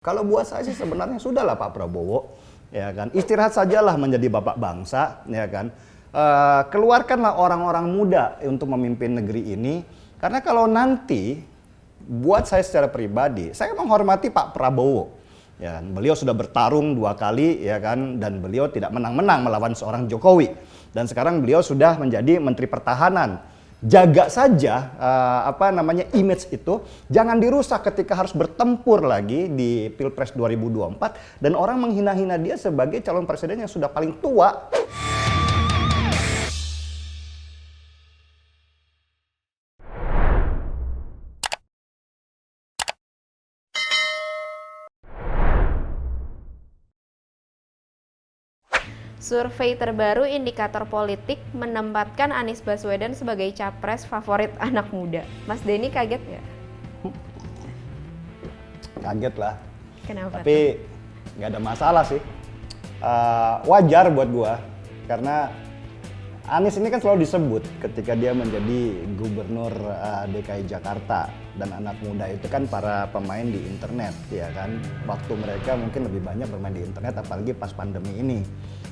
Kalau buat saya sih sebenarnya sudahlah Pak Prabowo, ya kan, istirahat sajalah menjadi bapak bangsa, ya kan. Keluarkanlah orang-orang muda untuk memimpin negeri ini, karena kalau nanti buat saya secara pribadi, saya menghormati Pak Prabowo, ya kan. Beliau sudah bertarung 2 kali, ya kan, dan beliau tidak menang-menang melawan seorang Jokowi, dan sekarang beliau sudah menjadi Menteri Pertahanan. Jaga saja image itu jangan dirusak ketika harus bertempur lagi di Pilpres 2024 dan orang menghina-hina dia sebagai calon presiden yang sudah paling tua. Survei terbaru indikator politik menempatkan Anies Baswedan sebagai capres favorit anak muda. Mas Denny kaget nggak? Kaget lah. Kenapa? Tapi nggak ada masalah sih. Wajar buat gua karena Anies ini kan selalu disebut ketika dia menjadi gubernur DKI Jakarta, dan anak muda itu kan para pemain di internet, ya kan. Waktu mereka mungkin lebih banyak bermain di internet, apalagi pas pandemi ini.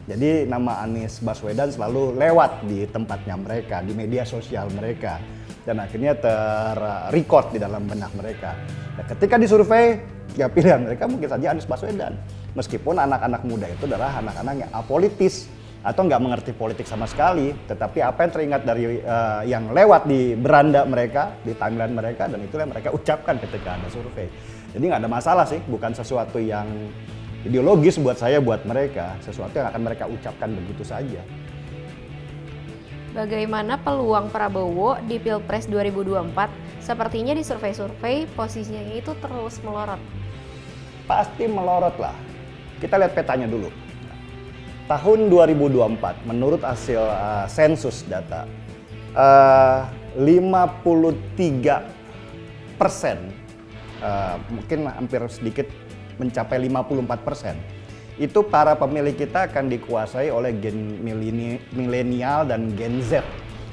Jadi nama Anies Baswedan selalu lewat di tempatnya mereka, di media sosial mereka, dan akhirnya terrecord di dalam benak mereka. Nah, ketika disurvei, ya pilihan mereka mungkin saja Anies Baswedan. Meskipun anak-anak muda itu adalah anak-anak yang apolitis atau nggak mengerti politik sama sekali, tetapi apa yang teringat dari yang lewat di beranda mereka, di timeline mereka, dan itulah yang mereka ucapkan ketika ada survei. Jadi nggak ada masalah sih, bukan sesuatu yang ideologis buat saya, buat mereka, sesuatu yang akan mereka ucapkan begitu saja. Bagaimana peluang Prabowo di Pilpres 2024? Sepertinya di survei-survei posisinya itu terus melorot. Pasti melorot lah. Kita lihat petanya dulu. Tahun 2024, menurut hasil sensus data, 53%, mungkin hampir sedikit mencapai 54%. Itu para pemilih kita akan dikuasai oleh gen milenial dan gen Z.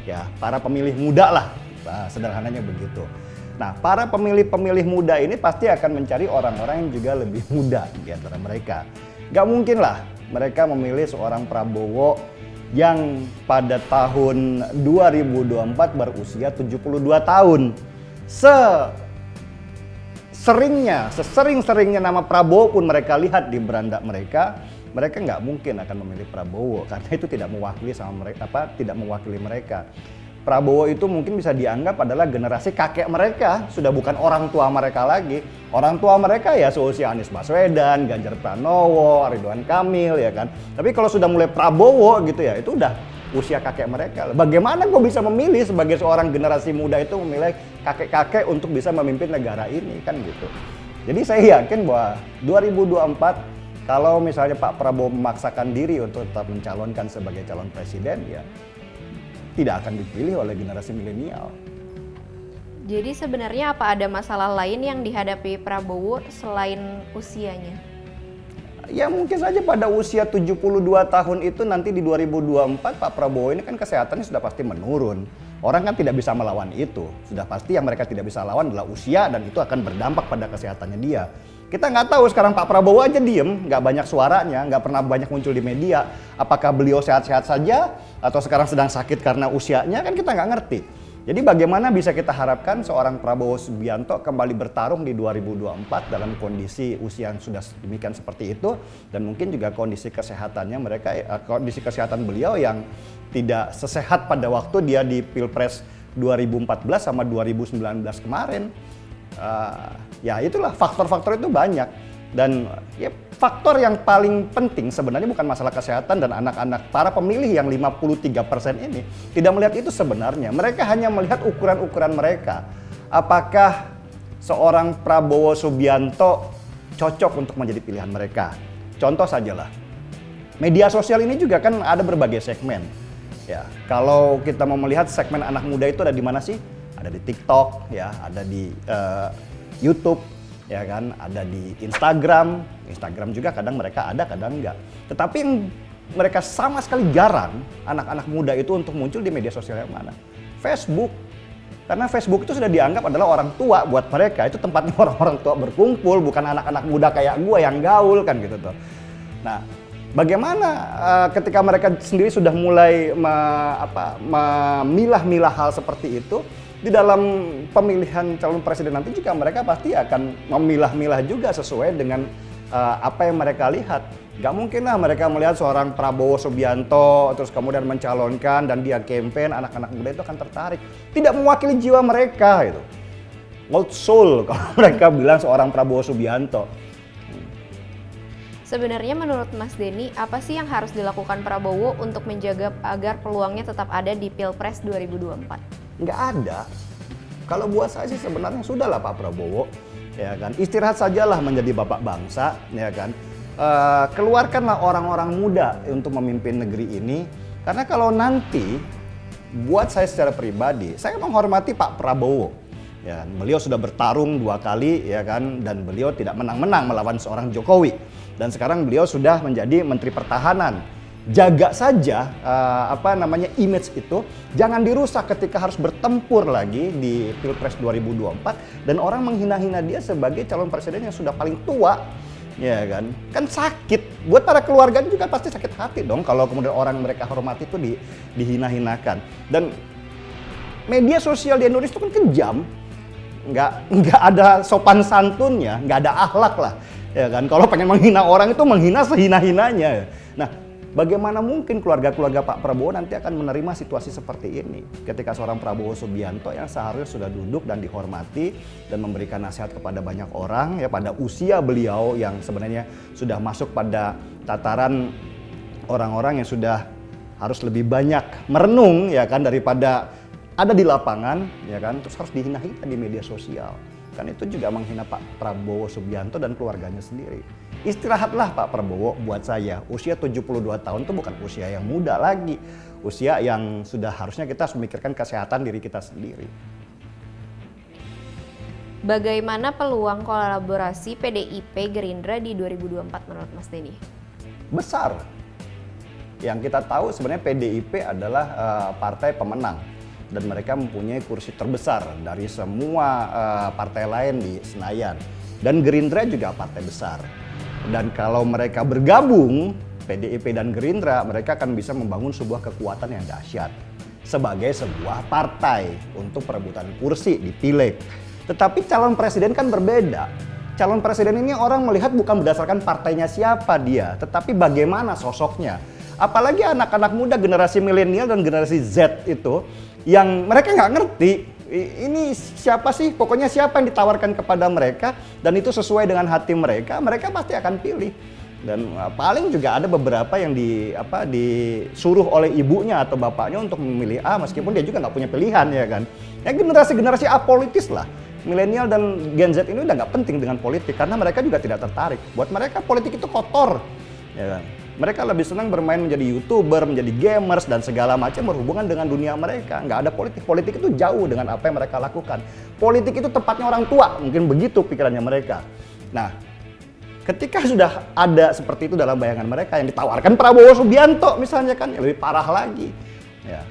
Ya, para pemilih muda lah, sederhananya begitu. Nah, para pemilih-pemilih muda ini pasti akan mencari orang-orang yang juga lebih muda di antara mereka. Gak mungkin lah mereka memilih seorang Prabowo yang pada tahun 2024 berusia 72 tahun. Sesering-seringnya nama Prabowo pun mereka lihat di beranda mereka nggak mungkin akan memilih Prabowo karena itu tidak mewakili mereka. Prabowo itu mungkin bisa dianggap adalah generasi kakek mereka, sudah bukan orang tua mereka lagi. Orang tua mereka ya seusia Anies Baswedan, Ganjar Pranowo, Ridwan Kamil, ya kan. Tapi kalau sudah mulai Prabowo gitu ya, itu udah usia kakek mereka. Bagaimana gue bisa memilih sebagai seorang generasi muda itu memilih kakek-kakek untuk bisa memimpin negara ini, kan gitu. Jadi saya yakin bahwa 2024 kalau misalnya Pak Prabowo memaksakan diri untuk tetap mencalonkan sebagai calon presiden, ya tidak akan dipilih oleh generasi milenial. Jadi sebenarnya apa ada masalah lain yang dihadapi Prabowo selain usianya? Ya mungkin saja pada usia 72 tahun itu nanti di 2024 Pak Prabowo ini kan kesehatannya sudah pasti menurun. Orang kan tidak bisa melawan itu. Sudah pasti yang mereka tidak bisa lawan adalah usia, dan itu akan berdampak pada kesehatannya dia. Kita nggak tahu sekarang Pak Prabowo aja diem, nggak banyak suaranya, nggak pernah banyak muncul di media. Apakah beliau sehat-sehat saja atau sekarang sedang sakit karena usianya, kan kita nggak ngerti. Jadi bagaimana bisa kita harapkan seorang Prabowo Subianto kembali bertarung di 2024 dalam kondisi usia yang sudah demikian seperti itu, dan mungkin juga kondisi kesehatannya kondisi kesehatan beliau yang tidak sesehat pada waktu dia di Pilpres 2014 sama 2019 kemarin. Ya itulah, faktor-faktor itu banyak, dan ya faktor yang paling penting sebenarnya bukan masalah kesehatan, dan anak-anak para pemilih yang 53% ini tidak melihat itu sebenarnya. Mereka hanya melihat ukuran-ukuran mereka. Apakah seorang Prabowo Subianto cocok untuk menjadi pilihan mereka? Contoh sajalah, media sosial ini juga kan ada berbagai segmen. Ya, kalau kita mau melihat segmen anak muda itu ada di mana sih? Ada di TikTok, ya, ada di YouTube, ya kan, ada di Instagram juga kadang mereka ada, kadang enggak. Tetapi yang mereka sama sekali jarang anak-anak muda itu untuk muncul di media sosial yang mana? Facebook. Karena Facebook itu sudah dianggap adalah orang tua buat mereka. Itu tempatnya orang-orang tua berkumpul, bukan anak-anak muda kayak gue yang gaul kan gitu tuh. Nah, bagaimana ketika mereka sendiri sudah mulai memilah-milah hal seperti itu, di dalam pemilihan calon presiden nanti juga mereka pasti akan memilah-milah juga sesuai dengan apa yang mereka lihat. Gak mungkin lah mereka melihat seorang Prabowo Subianto terus kemudian mencalonkan dan dia campaign, anak-anak muda itu akan tertarik. Tidak mewakili jiwa mereka itu. Old soul kalau mereka bilang seorang Prabowo Subianto. Sebenarnya menurut Mas Denny, apa sih yang harus dilakukan Prabowo untuk menjaga agar peluangnya tetap ada di Pilpres 2024? Nggak ada. Kalau buat saya sih sebenarnya sudahlah Pak Prabowo, ya kan. Istirahat sajalah menjadi bapak bangsa, ya kan. Keluarkanlah orang-orang muda untuk memimpin negeri ini. Karena kalau nanti, buat saya secara pribadi, saya menghormati Pak Prabowo. Ya, beliau sudah bertarung 2 kali, ya kan, dan beliau tidak menang-menang melawan seorang Jokowi. Dan sekarang beliau sudah menjadi Menteri Pertahanan. Jaga saja image itu, jangan dirusak ketika harus bertempur lagi di Pilpres 2024 dan orang menghina-hina dia sebagai calon presiden yang sudah paling tua. Ya kan sakit buat para keluarga juga, pasti sakit hati dong kalau kemudian orang mereka hormati itu dihina-hinakan. Dan media sosial di Indonesia itu kan kejam, nggak ada sopan santunnya, nggak ada akhlak lah, ya kan. Kalau pengen menghina orang itu menghina sehina-hinanya. Nah, bagaimana mungkin keluarga-keluarga Pak Prabowo nanti akan menerima situasi seperti ini ketika seorang Prabowo Subianto yang seharusnya sudah duduk dan dihormati dan memberikan nasihat kepada banyak orang, ya, pada usia beliau yang sebenarnya sudah masuk pada tataran orang-orang yang sudah harus lebih banyak merenung, ya kan, daripada ada di lapangan, ya kan, terus harus dihina-hina di media sosial. Kan itu juga menghina Pak Prabowo Subianto dan keluarganya sendiri. Istirahatlah Pak Prabowo, buat saya usia 72 tahun itu bukan usia yang muda lagi. Usia yang sudah harusnya kita harus memikirkan kesehatan diri kita sendiri. Bagaimana peluang kolaborasi PDIP Gerindra di 2024 menurut Mas Denny? Besar. Yang kita tahu sebenarnya PDIP adalah partai pemenang. Dan mereka mempunyai kursi terbesar dari semua partai lain di Senayan. Dan Gerindra juga partai besar. Dan kalau mereka bergabung, PDIP dan Gerindra, mereka akan bisa membangun sebuah kekuatan yang dahsyat sebagai sebuah partai untuk perebutan kursi di Pileg. Tetapi calon presiden kan berbeda. Calon presiden ini orang melihat bukan berdasarkan partainya siapa dia, tetapi bagaimana sosoknya. Apalagi anak-anak muda generasi milenial dan generasi Z itu, yang mereka nggak ngerti ini siapa sih, pokoknya siapa yang ditawarkan kepada mereka dan itu sesuai dengan hati mereka, mereka pasti akan pilih. Dan paling juga ada beberapa yang disuruh oleh ibunya atau bapaknya untuk memilih A, meskipun dia juga nggak punya pilihan, ya kan. Ya generasi-generasi apolitis lah. Milenial dan Gen Z ini udah nggak penting dengan politik karena mereka juga tidak tertarik. Buat mereka politik itu kotor, ya kan. Mereka lebih senang bermain menjadi YouTuber, menjadi gamers, dan segala macam berhubungan dengan dunia mereka. Nggak ada politik. Politik itu jauh dengan apa yang mereka lakukan. Politik itu tempatnya orang tua, mungkin begitu pikirannya mereka. Nah, ketika sudah ada seperti itu dalam bayangan mereka, yang ditawarkan Prabowo Subianto misalnya kan, lebih parah lagi.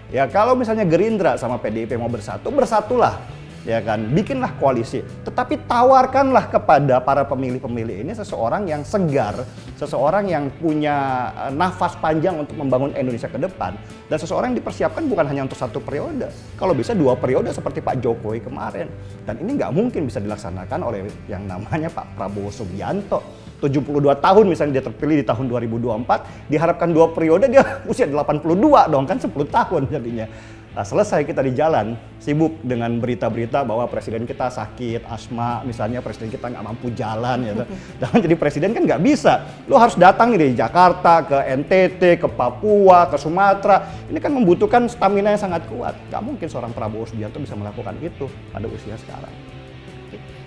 Ya kalau misalnya Gerindra sama PDIP mau bersatu, bersatulah. Ya kan, bikinlah koalisi, tetapi tawarkanlah kepada para pemilih-pemilih ini seseorang yang segar, seseorang yang punya nafas panjang untuk membangun Indonesia ke depan, dan seseorang yang dipersiapkan bukan hanya untuk 1 periode, kalau bisa 2 periode seperti Pak Jokowi kemarin. Dan ini nggak mungkin bisa dilaksanakan oleh yang namanya Pak Prabowo Subianto. 72 tahun misalnya dia terpilih di tahun 2024, diharapkan 2 periode dia usia 82 dong, kan 10 tahun jadinya. Nah, selesai kita di jalan, sibuk dengan berita-berita bahwa presiden kita sakit, asma, misalnya presiden kita nggak mampu jalan, ya. Dan jadi presiden kan nggak bisa. Lo harus datang nih dari Jakarta ke NTT, ke Papua, ke Sumatera. Ini kan membutuhkan stamina yang sangat kuat. Nggak mungkin seorang Prabowo Subianto bisa melakukan itu pada usia sekarang.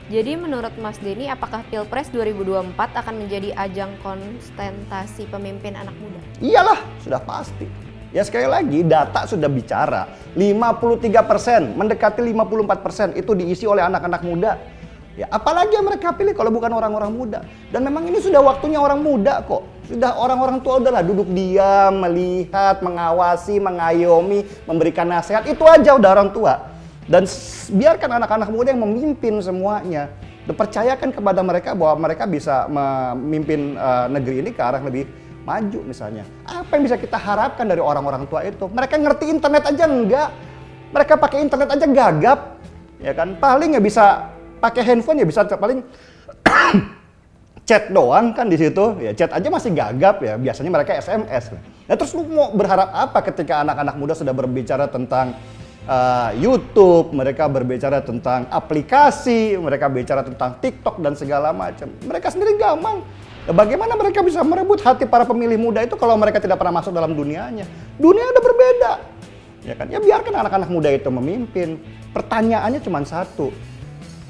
Jadi menurut Mas Denny, apakah Pilpres 2024 akan menjadi ajang konsentrasi pemimpin anak muda? Iyalah, sudah pasti. Ya sekali lagi, data sudah bicara, 53%, mendekati 54% itu diisi oleh anak-anak muda. Ya apalagi yang mereka pilih kalau bukan orang-orang muda. Dan memang ini sudah waktunya orang muda kok. Sudah orang-orang tua udahlah duduk diam, melihat, mengawasi, mengayomi, memberikan nasihat, itu aja udah orang tua. biarkan anak-anak muda yang memimpin semuanya. Dan percayakan kepada mereka bahwa mereka bisa memimpin negeri ini ke arah lebih maju misalnya. Apa yang bisa kita harapkan dari orang-orang tua itu? Mereka ngerti internet aja enggak. Mereka pakai internet aja gagap. Ya kan? Paling ya bisa pakai handphone ya bisa paling chat doang kan di situ. Ya chat aja masih gagap ya. Biasanya mereka SMS. Nah, terus lu mau berharap apa ketika anak-anak muda sudah berbicara tentang YouTube, mereka berbicara tentang aplikasi, mereka bicara tentang TikTok dan segala macam. Mereka sendiri gampang. Bagaimana mereka bisa merebut hati para pemilih muda itu kalau mereka tidak pernah masuk dalam dunianya? Dunia udah berbeda. Ya kan? Ya biarkan anak-anak muda itu memimpin. Pertanyaannya cuma satu.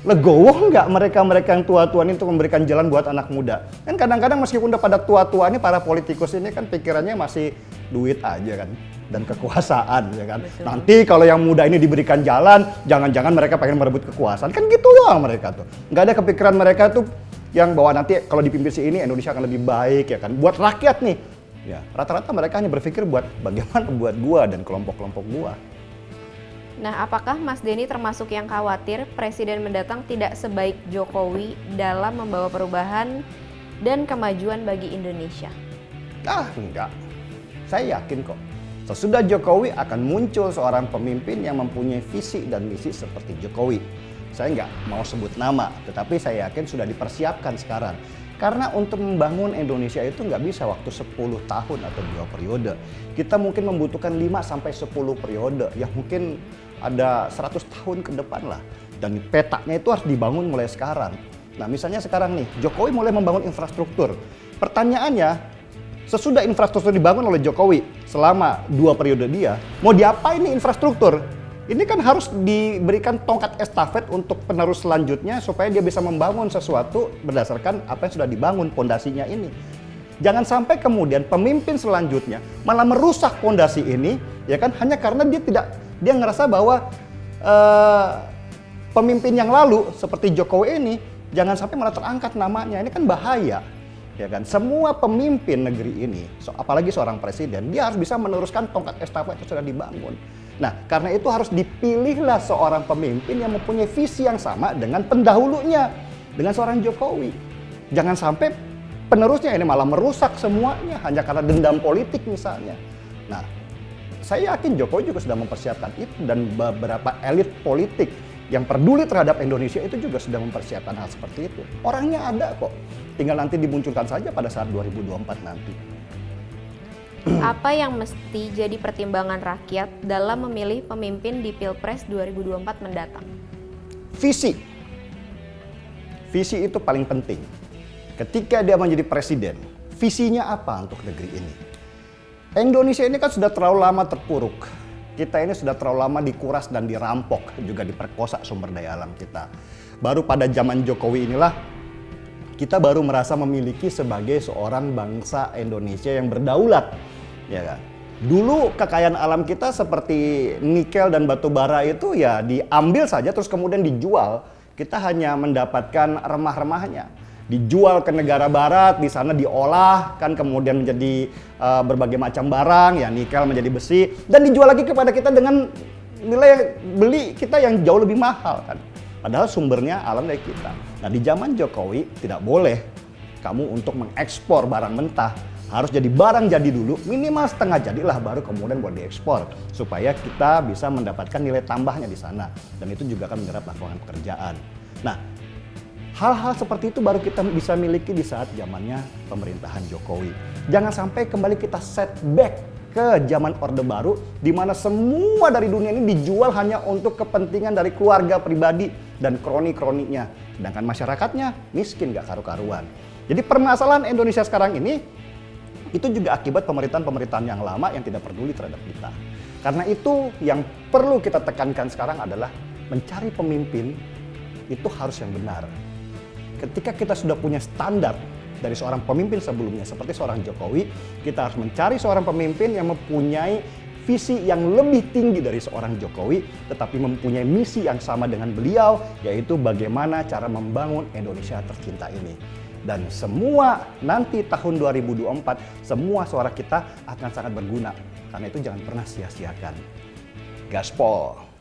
Legowo nggak mereka-mereka yang tua-tua ini untuk memberikan jalan buat anak muda? Kan kadang-kadang meskipun udah pada tua-tua ini, para politikus ini kan pikirannya masih duit aja kan. Dan kekuasaan ya kan. Betul. Nanti kalau yang muda ini diberikan jalan, jangan-jangan mereka pengen merebut kekuasaan. Kan gitu doang mereka tuh. Nggak ada kepikiran mereka tuh yang bahwa nanti kalau dipimpin si ini Indonesia akan lebih baik ya kan. Buat rakyat nih. Ya, rata-rata mereka hanya berpikir buat bagaimana buat gua dan kelompok-kelompok gua. Nah, apakah Mas Denny termasuk yang khawatir presiden mendatang tidak sebaik Jokowi dalam membawa perubahan dan kemajuan bagi Indonesia? Enggak. Saya yakin kok. Sesudah Jokowi akan muncul seorang pemimpin yang mempunyai visi dan misi seperti Jokowi. Saya nggak mau sebut nama, tetapi saya yakin sudah dipersiapkan sekarang. Karena untuk membangun Indonesia itu nggak bisa waktu 10 tahun atau 2 periode. Kita mungkin membutuhkan 5-10 periode, yang mungkin ada 100 tahun ke depan lah. Dan petanya itu harus dibangun mulai sekarang. Nah misalnya sekarang nih, Jokowi mulai membangun infrastruktur. Pertanyaannya, sesudah infrastruktur dibangun oleh Jokowi selama 2 periode dia, mau diapain nih infrastruktur? Ini kan harus diberikan tongkat estafet untuk penerus selanjutnya supaya dia bisa membangun sesuatu berdasarkan apa yang sudah dibangun pondasinya ini. Jangan sampai kemudian pemimpin selanjutnya malah merusak pondasi ini, ya kan, hanya karena dia ngerasa bahwa pemimpin yang lalu seperti Jokowi ini jangan sampai malah terangkat namanya. Ini kan bahaya. Ya kan, semua pemimpin negeri ini, apalagi seorang presiden, dia harus bisa meneruskan tongkat estafet yang sudah dibangun. Nah, karena itu harus dipilihlah seorang pemimpin yang mempunyai visi yang sama dengan pendahulunya, dengan seorang Jokowi. Jangan sampai penerusnya ini malah merusak semuanya hanya karena dendam politik misalnya. Nah, saya yakin Jokowi juga sudah mempersiapkan itu, dan beberapa elit politik yang peduli terhadap Indonesia itu juga sudah mempersiapkan hal seperti itu. Orangnya ada kok. Tinggal nanti dimunculkan saja pada saat 2024 nanti. Apa yang mesti jadi pertimbangan rakyat dalam memilih pemimpin di Pilpres 2024 mendatang? Visi. Visi itu paling penting. Ketika dia menjadi presiden, visinya apa untuk negeri ini? Indonesia ini kan sudah terlalu lama terpuruk. Kita ini sudah terlalu lama dikuras dan dirampok, juga diperkosa sumber daya alam kita. Baru pada zaman Jokowi inilah kita baru merasa memiliki sebagai seorang bangsa Indonesia yang berdaulat, ya kan? Dulu kekayaan alam kita seperti nikel dan batu bara itu ya diambil saja terus kemudian dijual. Kita hanya mendapatkan remah-remahnya. Dijual ke negara barat, di sana diolah kan kemudian menjadi berbagai macam barang, ya nikel menjadi besi, dan dijual lagi kepada kita dengan nilai beli kita yang jauh lebih mahal kan. Padahal sumbernya alam dari kita. Nah di zaman Jokowi tidak boleh kamu untuk mengekspor barang mentah. Harus jadi barang jadi dulu, minimal setengah jadilah baru kemudian boleh diekspor. Supaya kita bisa mendapatkan nilai tambahnya di sana. Dan itu juga akan menyerap lapangan pekerjaan. Nah hal-hal seperti itu baru kita bisa miliki di saat zamannya pemerintahan Jokowi. Jangan sampai kembali kita setback ke zaman Orde Baru, di mana semua dari dunia ini dijual hanya untuk kepentingan dari keluarga pribadi dan kroni-kroninya. Sedangkan masyarakatnya miskin gak karu-karuan. Jadi permasalahan Indonesia sekarang ini, itu juga akibat pemerintahan-pemerintahan yang lama yang tidak peduli terhadap kita. Karena itu yang perlu kita tekankan sekarang adalah mencari pemimpin itu harus yang benar. Ketika kita sudah punya standar dari seorang pemimpin sebelumnya seperti seorang Jokowi, kita harus mencari seorang pemimpin yang mempunyai visi yang lebih tinggi dari seorang Jokowi, tetapi mempunyai misi yang sama dengan beliau, yaitu bagaimana cara membangun Indonesia tercinta ini. Dan semua nanti tahun 2024, semua suara kita akan sangat berguna. Karena itu jangan pernah sia-siakan. Gaspol!